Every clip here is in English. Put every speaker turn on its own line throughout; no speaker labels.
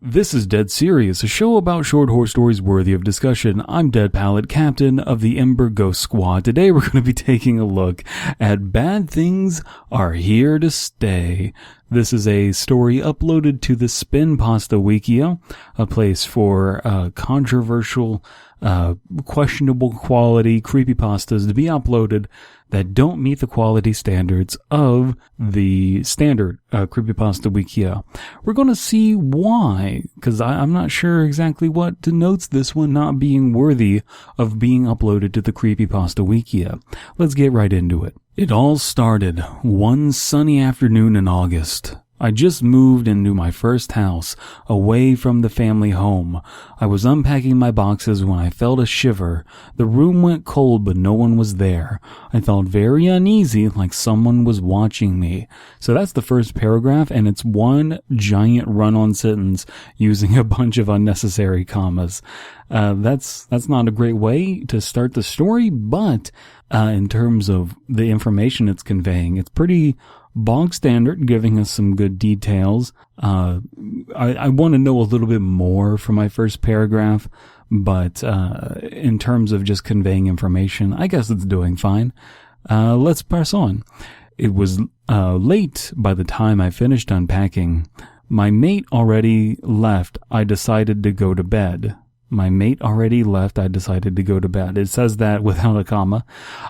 This is Dead Serious, a show about short horror stories worthy of discussion. I'm Dead Palette, captain of the Ember Ghost Squad. Today we're going to be taking a look at Bad Things Are Here to Stay. This is a story uploaded to the Spinpasta Wikia, a place for controversial, questionable quality creepypastas to be uploaded that don't meet the quality standards of the standard Creepypasta Wikia. We're going to see why, because I'm not sure exactly what denotes this one not being worthy of being uploaded to the Creepypasta Wikia. Let's get right into it. It all started one sunny afternoon in August. I just moved into my first house, away from the family home. I was unpacking my boxes when I felt a shiver. The room went cold, but no one was there. I felt very uneasy, like someone was watching me. So that's the first paragraph, and it's one giant run-on sentence using a bunch of unnecessary commas. That's not a great way to start the story, but in terms of the information it's conveying, it's pretty bog standard, giving us some good details. I want to know a little bit more from my first paragraph, but in terms of just conveying information, I guess it's doing fine. Let's press on. It was late by the time I finished unpacking. My mate already left. I decided to go to bed. It says that without a comma.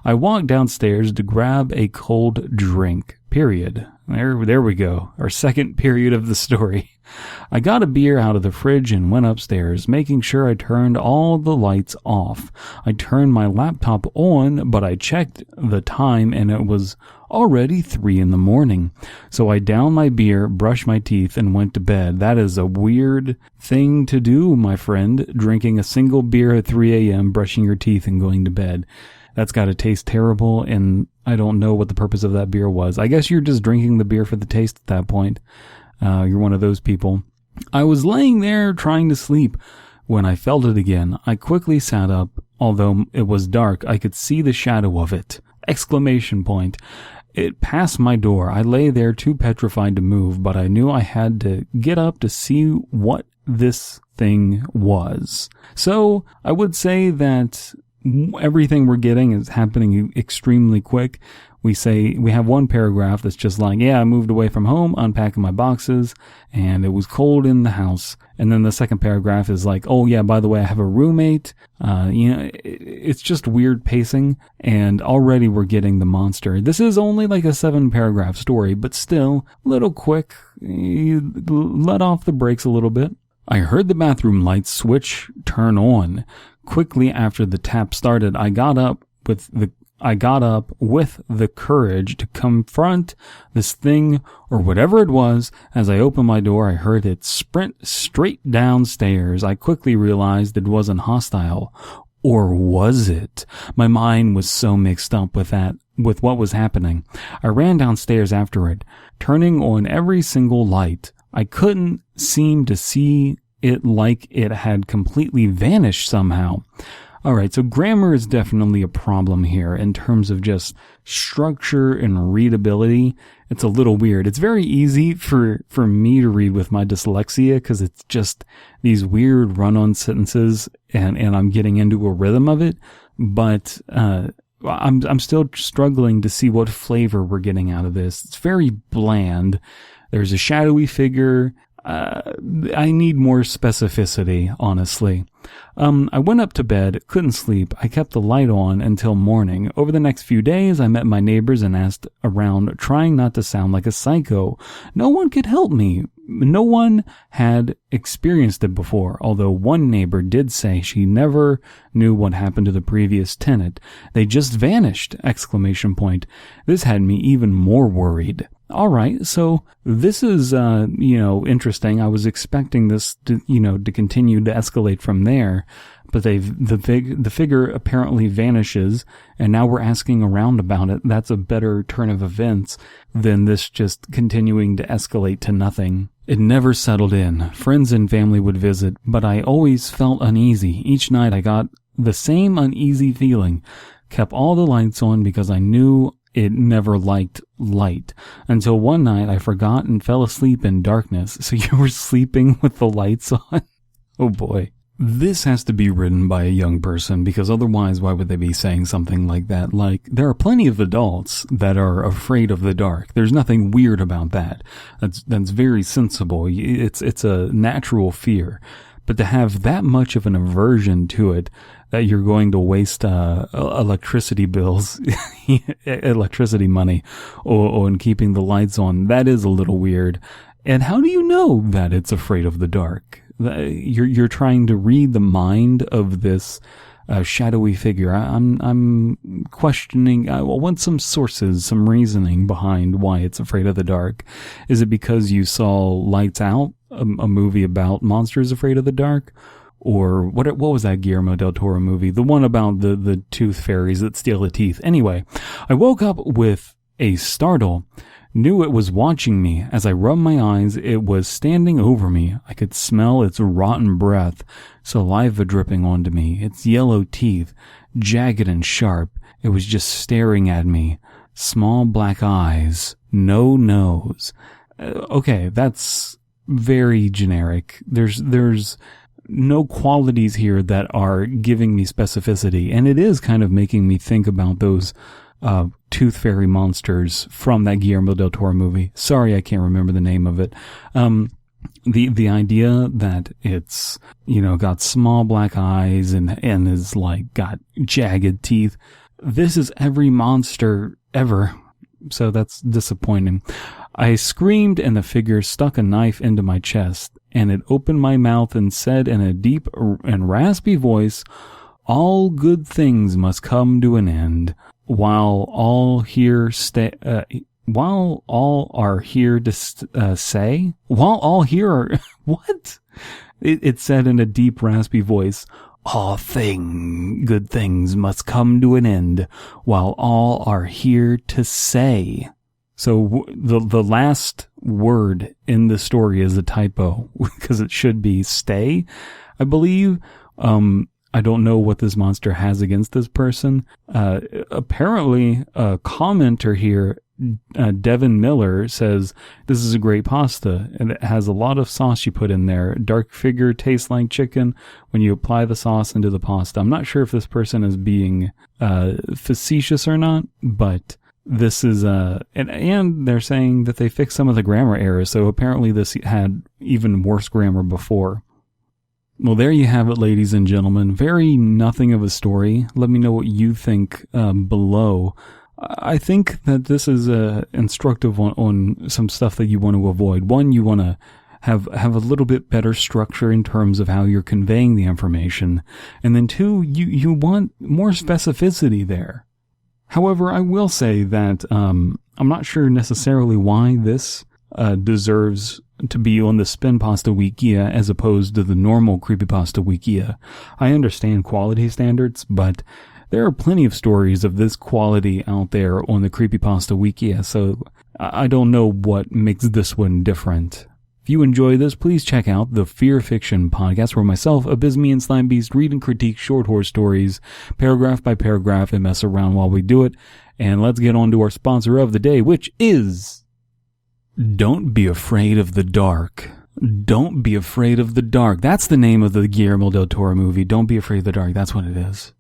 I walked downstairs to grab a cold drink. Period. There we go. Our second period of the story. I got a beer out of the fridge and went upstairs, making sure I turned all the lights off. I turned my laptop on, but I checked the time and it was already 3 a.m. So I downed my beer, brushed my teeth, and went to bed. That is a weird thing to do, my friend, drinking a single beer at 3 a.m., brushing your teeth, and going to bed. That's got to taste terrible, and I don't know what the purpose of that beer was. I guess you're just drinking the beer for the taste at that point. You're one of those people. I was laying there trying to sleep when I felt it again. I quickly sat up. Although it was dark, I could see the shadow of it. ! It passed my door. I lay there too petrified to move, but I knew I had to get up to see what this thing was. So I would say that everything we're getting is happening extremely quick. We have one paragraph that's just like, yeah, I moved away from home, unpacking my boxes, and it was cold in the house. And then the second paragraph is like, oh yeah, by the way, I have a roommate. It's just weird pacing, and already we're getting the monster. This is only like a 7-paragraph story, but still, a little quick. You let off the brakes a little bit. I heard the bathroom light switch turn on. Quickly after the tap started, I got up with the courage to confront this thing or whatever it was. As I opened my door, I heard it sprint straight downstairs. I quickly realized it wasn't hostile. Or was it? My mind was so mixed up with what was happening. I ran downstairs after it, turning on every single light. I couldn't seem to see it, like it had completely vanished somehow. Alright, so grammar is definitely a problem here in terms of just structure and readability. It's a little weird. It's very easy for me to read with my dyslexia because it's just these weird run-on sentences and I'm getting into a rhythm of it. But I'm still struggling to see what flavor we're getting out of this. It's very bland. There's a shadowy figure. I need more specificity, honestly. I went up to bed, couldn't sleep. I kept the light on until morning. Over the next few days, I met my neighbors and asked around, trying not to sound like a psycho. No one could help me. No one had experienced it before, although one neighbor did say she never knew what happened to the previous tenant. They just vanished! ! This had me even more worried. Alright, so this is, interesting. I was expecting this to continue to escalate from there, but the figure apparently vanishes, and now we're asking around about it. That's a better turn of events than this just continuing to escalate to nothing. It never settled in. Friends and family would visit, but I always felt uneasy. Each night I got the same uneasy feeling. Kept all the lights on because I knew it never liked light. Until one night I forgot and fell asleep in darkness. So you were sleeping with the lights on? Oh boy. This has to be written by a young person, because otherwise why would they be saying something like that? Like, there are plenty of adults that are afraid of the dark. There's nothing weird about that. That's very sensible. It's a natural fear. But to have that much of an aversion to it, that you're going to waste electricity bills, electricity money, on keeping the lights on, that is a little weird. And how do you know that it's afraid of the dark? You're trying to read the mind of this shadowy figure. I'm questioning. I want some sources, some reasoning behind why it's afraid of the dark. Is it because you saw Lights Out, a movie about monsters afraid of the dark? Or what was that Guillermo del Toro movie? The one about the tooth fairies that steal the teeth. Anyway, I woke up with a startle. Knew it was watching me. As I rubbed my eyes, it was standing over me. I could smell its rotten breath, saliva dripping onto me, its yellow teeth, jagged and sharp. It was just staring at me. Small black eyes, no nose. Okay, that's very generic. There's no qualities here that are giving me specificity, and it is kind of making me think about those tooth fairy monsters from that Guillermo del Toro movie. Sorry, I can't remember the name of it. The idea that it's, got small black eyes and is like got jagged teeth. This is every monster ever. So that's disappointing. I screamed and the figure stuck a knife into my chest, and it opened my mouth and said in a deep and raspy voice, "All good things must come to an end. While all are here to say, while all here are, what? It said in a deep, raspy voice, good things must come to an end, while all are here to say." So the last word in the story is a typo, because it should be stay, I believe. I don't know what this monster has against this person. Apparently, a commenter here, Devin Miller, says, "This is a great pasta, and it has a lot of sauce you put in there. Dark figure tastes like chicken when you apply the sauce into the pasta." I'm not sure if this person is being facetious or not, but this is and they're saying that they fixed some of the grammar errors, so apparently this had even worse grammar before. Well, there you have it, ladies and gentlemen. Very nothing of a story. Let me know what you think below. I think that this is instructive on some stuff that you want to avoid. One, you want to have a little bit better structure in terms of how you're conveying the information. And then two, you want more specificity there. However, I will say that I'm not sure necessarily why this deserves to be on the Spin Pasta Wikia as opposed to the normal Creepypasta Wikia. I understand quality standards, but there are plenty of stories of this quality out there on the Creepypasta Wikia, so I don't know what makes this one different. If you enjoy this, please check out the Fear Fiction podcast, where myself, Abysme, and Slime Beast read and critique short horror stories, paragraph by paragraph, and mess around while we do it. And let's get on to our sponsor of the day, which is... Don't be afraid of the dark. Don't be afraid of the dark. That's the name of the Guillermo del Toro movie. Don't be afraid of the dark. That's what it is.